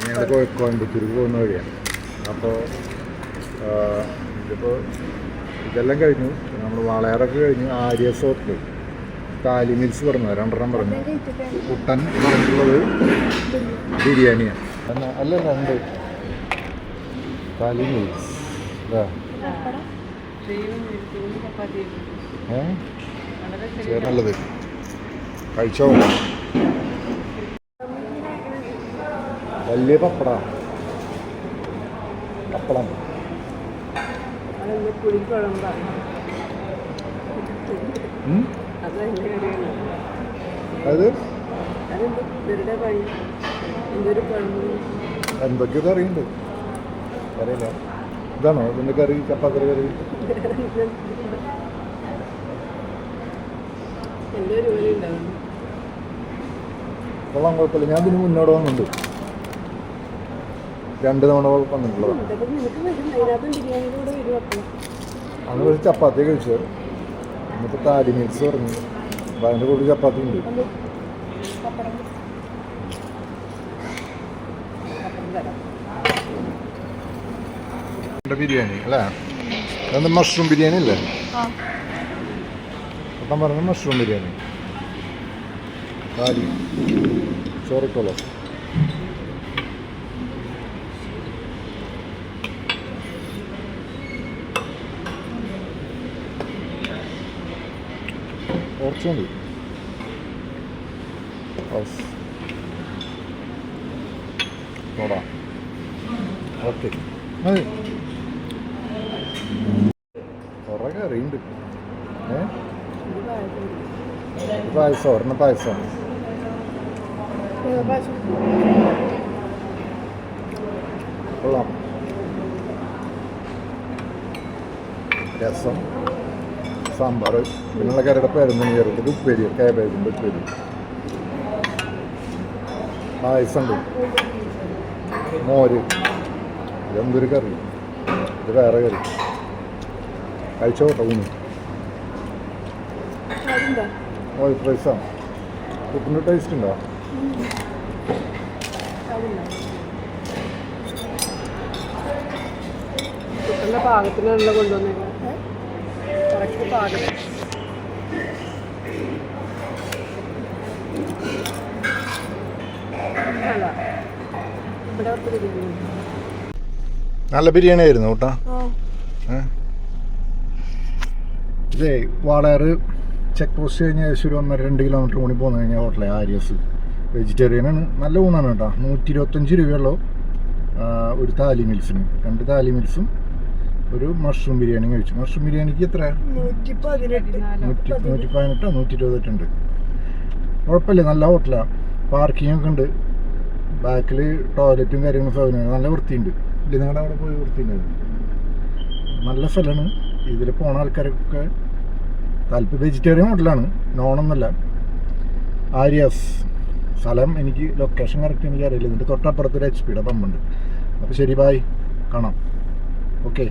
ഞങ്ങൾ കോയമ്പത്തൂർക്ക് പോകുന്ന വഴിയാണ്. അപ്പോൾ ഇതിപ്പോൾ ഇതെല്ലാം കഴിഞ്ഞു. നമ്മൾ വാളയാറൊക്കെ കഴിഞ്ഞു. ആര്യസ് ഹോട്ടൽ, താലി മിൽസ് പറഞ്ഞു, രണ്ടെണ്ണം പറഞ്ഞു. കുട്ടൻ പറഞ്ഞിട്ടുള്ളത് ബിരിയാണിയാണ്. അല്ലല്ല ഉണ്ട് താലി മിൽസ്. നല്ലത് കഴിച്ചോ. വലിയ പപ്പടം അത് എന്തൊക്കെയോ കറിയുണ്ട്, അറിയില്ല. ഇതാണോ ഇതിൻ്റെ കറി? ചപ്പാത്തി കറി കൊള്ളാൻ കുഴപ്പമില്ല. ഞാൻ ഇതിന് മുന്നോട്ട് വന്നിട്ടുണ്ട്, 2 തവണ വന്നിട്ടുള്ളത്. അന്ന് കുറച്ച് ചപ്പാത്തി കഴിച്ചത്. എന്നിട്ട് താലി മിൽസ് പറഞ്ഞു. അപ്പം അതിൻ്റെ കൂടുതൽ ചപ്പാത്തി ഉണ്ട്. ബിരിയാണി അല്ലേ? അതെന്താ മഷ്റൂം ബിരിയാണി അല്ലേ? അപ്പം പറഞ്ഞ മഷ്റൂം ബിരിയാണി. താലി ചോറിക്കോളോ. കുറച്ചുണ്ട്. ഓക്കെ, മതി. കുറേ കറിയുണ്ട്. പായസം, ഒരെണ്ണം പായസം. കൊള്ളാം. രസം, സാമ്പാർ, പിന്നുള്ള കറിയുടെ പേരൊന്നും ചേർത്തിട്ട് ഉപ്പേരി, കാബേജിൻ്റെ ഉപ്പേരി. പായസം ഉണ്ട്, മോര്. ഇതെന്തൊരു കറി, ഇത് വേറെ കറി. കഴിച്ചോ ഊണ്. വൈറ്റ് റൈസാണ്. ഉപ്പിൻ്റെ ടേസ്റ്റ് ഉണ്ടോ? പാകത്തിനുള്ള കൊണ്ടുവന്നേക്കാം. പാകം നല്ല ബിരിയാണി ആയിരുന്നു കേട്ടോ. ഇതേ വാളയാറ് ചെക്ക് പോസ്റ്റ് കഴിഞ്ഞ ഏകദേശം ഒരു 1.5-2 കിലോമീറ്റർ കൂടി പോന്നു കഴിഞ്ഞാൽ ഹോട്ടലെ ആര്യസ്. വെജിറ്റേറിയനാണ്, നല്ല ഊണാണ് കേട്ടോ. 125 രൂപയുള്ളൂ ഒരു താലി മിൽസിന്. 2 താലി മിൽസും ഒരു മഷ്റൂം ബിരിയാണി കഴിച്ചു. മഷ്റൂം ബിരിയാണിക്ക് എത്ര? 118 120 കുഴപ്പമില്ല, നല്ല ഹോട്ടലാണ്. പാർക്കിംഗ് ഒക്കെ ഉണ്ട്. ബാക്കിൽ ടോയ്ലറ്റും കാര്യങ്ങളും സൗകര്യമാണ്. നല്ല വൃത്തിയുണ്ട്. ഇല്ല, നിങ്ങളുടെ അവിടെ പോയി വൃത്തിയുണ്ടായിരുന്നു. നല്ല സ്ഥലമാണ്. ഇതിൽ പോണ ആൾക്കാരൊക്കെ താല്പര്യം. വെജിറ്റേറിയൻ ഹോട്ടലാണ്, നോണൊന്നുമല്ല. ആര്യാസ് സ്ഥലം എനിക്ക് ലൊക്കേഷൻ കറക്റ്റ് എനിക്ക് അറിയില്ല. ഇതിൻ്റെ തൊട്ടപ്പുറത്തൊരു HP യുടെ പമ്പുണ്ട്. അപ്പോൾ ശരി, ബായ്, കാണാം. ഓക്കെ.